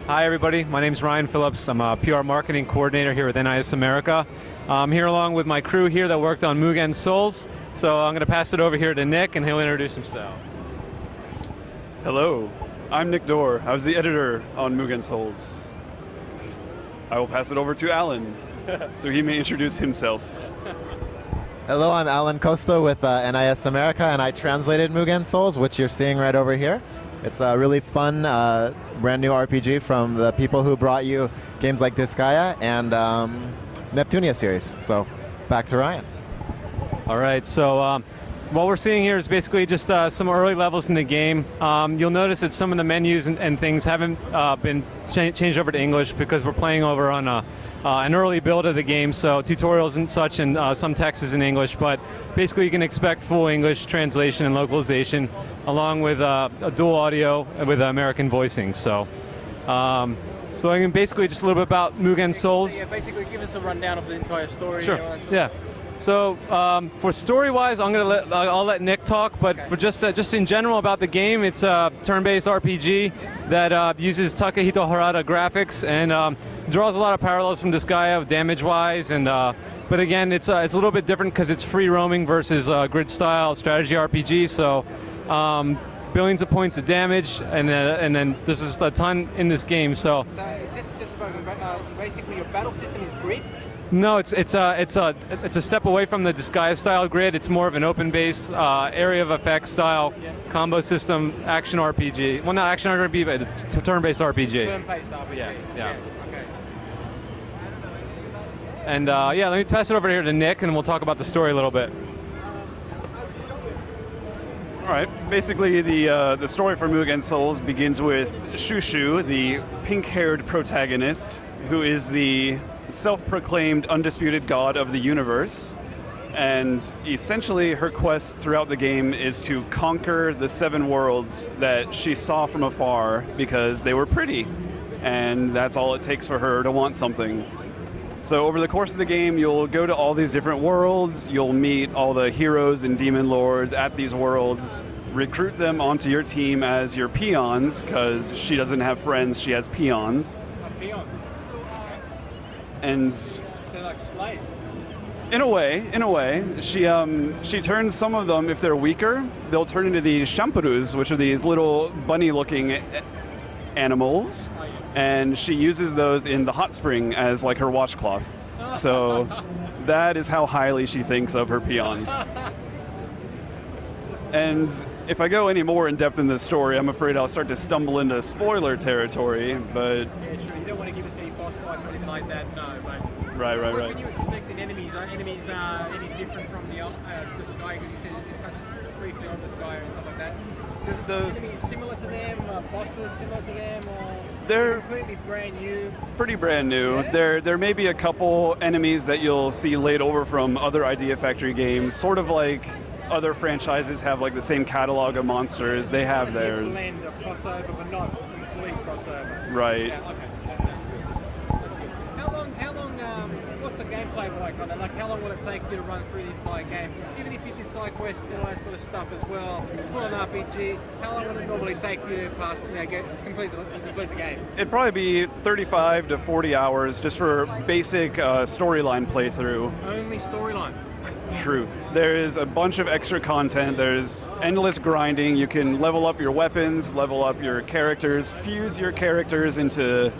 Hi everybody, my name is Ryan Phillips. I'm a PR marketing coordinator here with NIS America. I'm here along with my crew here that worked on Mugen Souls. So I'm going to pass it over here to Nick and he'll introduce himself. Hello, I'm Nick Dorr. I was the editor on Mugen Souls. I will pass it over to Alan, so he may introduce himself. Hello, I'm Alan Costa with NIS America, and I translated Mugen Souls, which you're seeing right over here. It's a really fun, brand new RPG from the people who brought you games like Disgaea and Neptunia series. So, back to Ryan. All right, so what we're seeing here is basically just some early levels in the game. You'll notice that some of the menus and things haven't been changed over to English because we're playing over on an early build of the game, so tutorials and such, and some text is in English, but basically you can expect full English translation and localization along with a dual audio with American voicing. So so I can basically just a little bit about Mugen Souls. Yeah, basically give us a rundown of the entire story. Sure, yeah. So for story-wise, I'll let Nick talk, but for just in general about the game, it's a turn-based RPG that uses Takahito Harada graphics and draws a lot of parallels from Disgaea damage-wise, and but again, it's a little bit different because it's free roaming versus grid-style strategy RPG. So billions of points of damage, and then there's just a ton in this game. So just basically your battle system is grid. No, it's a step away from the Disgaea style grid. It's more of an open base area of effects style combo system action RPG. Well, not action RPG, but it's turn-based RPG. Turn-based RPG. Yeah. Okay. And yeah, let me pass it over here to Nick, and we'll talk about the story a little bit. All right, basically the story for Mugen Souls begins with Shushu, the pink-haired protagonist, who is the self-proclaimed undisputed god of the universe, and essentially her quest throughout the game is to conquer the 7 worlds that she saw from afar because they were pretty, and that's all it takes for her to want something. So over the course of the game, you'll go to all these different worlds, you'll meet all the heroes and demon lords at these worlds, recruit them onto your team as your peons, because she doesn't have friends, she has peons. Peons. And they're like slaves. In a way, she turns some of them, if they're weaker, they'll turn into these shampurus, which are these little bunny-looking animals, and she uses those in the hot spring as like her washcloth. So that is how highly she thinks of her peons. And if I go any more in depth in this story, I'm afraid I'll start to stumble into spoiler territory, but... Yeah, sure. You don't want to give us any boss fights or anything like that, no, but... Right. What can you expect in enemies? Are enemies any different from the Disgaea? Because you said it touches briefly on Disgaea and stuff like that. The enemies similar to them, bosses similar to them, or they're completely brand new? Pretty brand new. Yeah? There may be a couple enemies that you'll see laid over from other Idea Factory games, sort of like other franchises have like the same catalog of monsters. They have theirs. Blend of crossover, but not complete crossover. Right. Yeah, okay, that sounds good. That's good. How long, what's the gameplay like on that? Like, how long will it take you to run through the entire game? Even if you did side quests and all that sort of stuff as well, full on RPG, how long would it normally take you to pass, complete the game? It'd probably be 35 to 40 hours just for basic storyline playthrough. Only storyline? True. There is a bunch of extra content. There's endless grinding. You can level up your weapons, level up your characters, fuse your characters into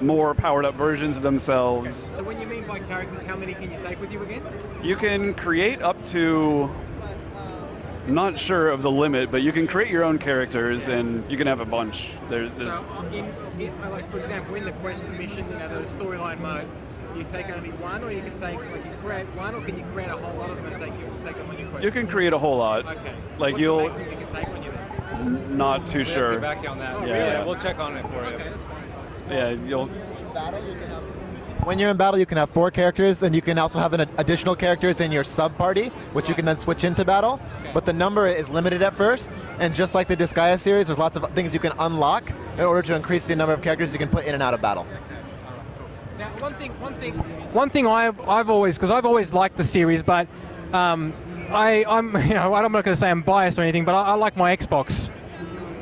more powered up versions of themselves. So when you mean by characters, how many can you take with you again? You can create up to, not sure of the limit, but you can create your own characters and you can have a bunch. So like for example, in the quest mission, the storyline mode, you take only one, or you can take, like, you create one, or can you create a whole lot of them and take them on your quest? You can create a whole lot. Okay. Like what's the maximum you can take on you then? Not too sure. We'll get back on that. Oh, Yeah, really? we'll check on it for you. Okay, that's fine. Yeah, you'll... When you're in battle, you can have 4 characters, and you can also have additional characters in your sub-party, which you can then switch into battle. Okay. But the number is limited at first, and just like the Disgaea series, there's lots of things you can unlock in order to increase the number of characters you can put in and out of battle. Now, one thing I've always, because I've always liked the series, but I'm not going to say I'm biased or anything, but I like my Xbox.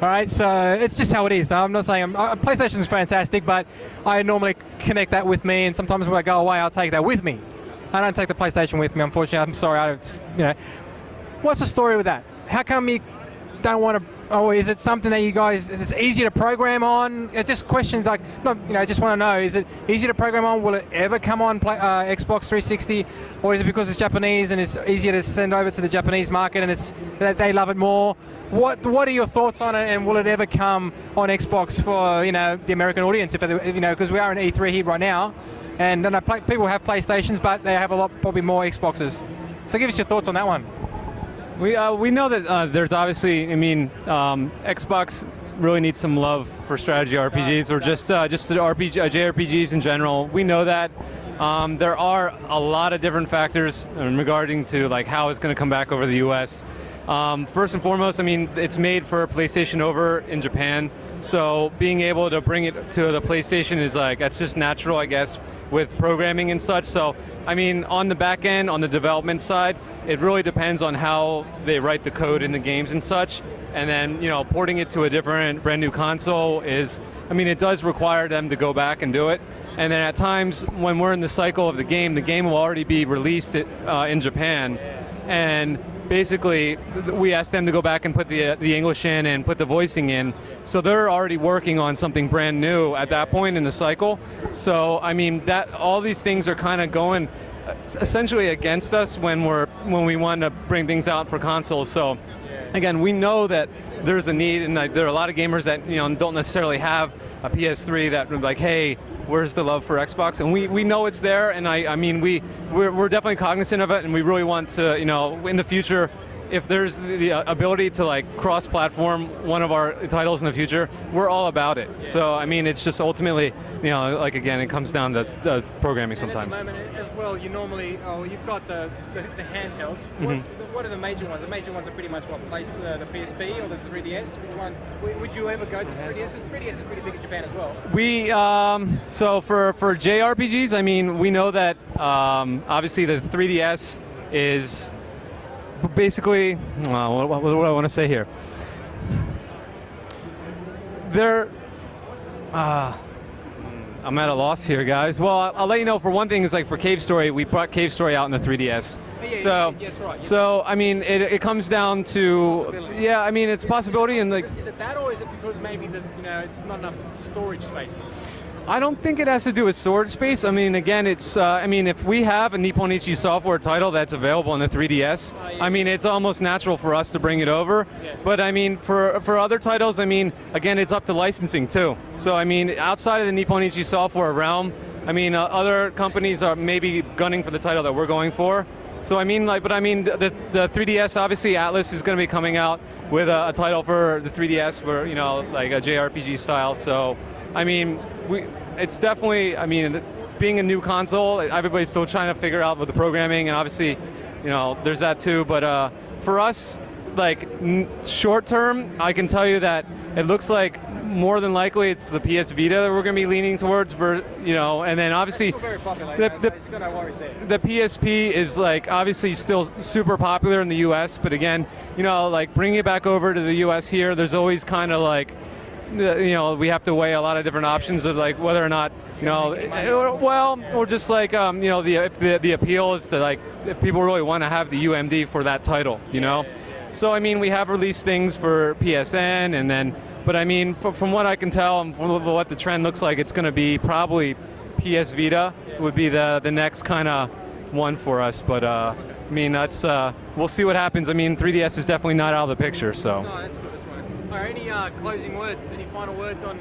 All right, so it's just how it is. I'm not saying PlayStation's fantastic, but I normally connect that with me, and sometimes when I go away, I'll take that with me. I don't take the PlayStation with me, unfortunately. I'm sorry. What's the story with that? How come you don't want to? Oh, is it something that you guys? It's easier to program on? It's just questions like, just want to know: is it easier to program on? Will it ever come on Xbox 360, or is it because it's Japanese and it's easier to send over to the Japanese market and it's that they love it more? What are your thoughts on it, and will it ever come on Xbox for the American audience? Because we are in E3 here right now, and people have PlayStations, but they have probably more Xboxes. So give us your thoughts on that one. We know that there's obviously, Xbox really needs some love for strategy RPGs or just the JRPGs in general. We know that there are a lot of different factors regarding to like how it's going to come back over the U.S. First and foremost, it's made for PlayStation over in Japan, so being able to bring it to the PlayStation is that's just natural, I guess, with programming and such. So on the back end, on the development side, it really depends on how they write the code in the games and such. And then porting it to a different brand new console is, it does require them to go back and do it. And then at times when we're in the cycle of the game will already be released in Japan, and basically we ask them to go back and put the English in and put the voicing in, so they're already working on something brand new at that point in the cycle. So that all these things are kind of going essentially against us when we want to bring things out for consoles. So again, we know that there's a need, and there are a lot of gamers that don't necessarily have a PS3 that are like, hey, where's the love for Xbox? And we know it's there, and we're definitely cognizant of it, and we really want to, in the future, if there's the ability to cross-platform one of our titles in the future, we're all about it. Yeah. So it's just ultimately, again, it comes down to programming sometimes. And at the moment as well, you've got the handhelds. What are the major ones? The major ones are pretty much what place the PSP or the 3DS. Which one would you ever go to? 3DS? 3DS is pretty big in Japan as well. We so for JRPGs, we know that obviously the 3DS is basically, what do I want to say here? I'm at a loss here, guys. Well, I'll let you know. For one thing, is for Cave Story, we brought Cave Story out in the 3DS. Yes, right. So it comes down to it's a possibility, and is it that, or is it because maybe it's not enough storage space? I don't think it has to do with storage space. Again, it's if we have a Nippon Ichi software title that's available in the 3DS, it's almost natural for us to bring it over. Yeah. But for other titles, again, it's up to licensing too. So outside of the Nippon Ichi software realm, other companies are maybe gunning for the title that we're going for. So the 3DS, obviously Atlas is going to be coming out with a title for the 3DS for like a JRPG style. So it's definitely, being a new console, everybody's still trying to figure out with the programming, and obviously, there's that too. But for us, short term, I can tell you that it looks like more than likely it's the PS Vita that we're going to be leaning towards, and then obviously the PSP is obviously still super popular in the US, but again, bringing it back over to the US here, there's always kind of we have to weigh a lot of different options of whether or not or just the appeal is to if people really want to have the UMD for that title, So we have released things for PSN, and then from what I can tell and from what the trend looks like, it's going to be probably PS Vita would be the next kind of one for us. But that's we'll see what happens. 3DS is definitely not out of the picture. So. No, that's good. Any closing words? Any final words on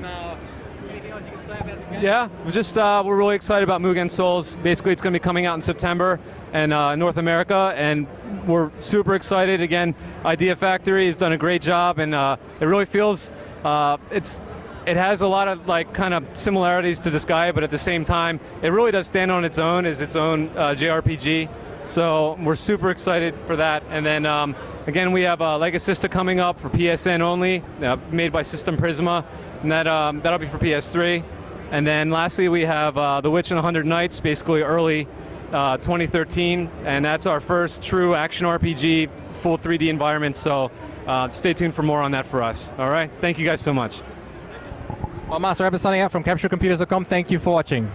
anything else you can say about the game? Yeah, we're really excited about Mugen Souls. Basically, it's going to be coming out in September in North America, and we're super excited. Again, Idea Factory has done a great job, and it really feels it has a lot of kind of similarities to Disgaea, but at the same time, it really does stand on its own as its own JRPG. So we're super excited for that. And then again, we have Legasista coming up for PSN only, made by System Prisma, and that'll be for PS3. And then lastly, we have The Witch and the 100 Nights, basically early 2013, and that's our first true action RPG full 3D environment. So stay tuned for more on that for us. All right, thank you guys so much. Well, Master, I've been signing out from CaptureComputers.com. Thank you for watching.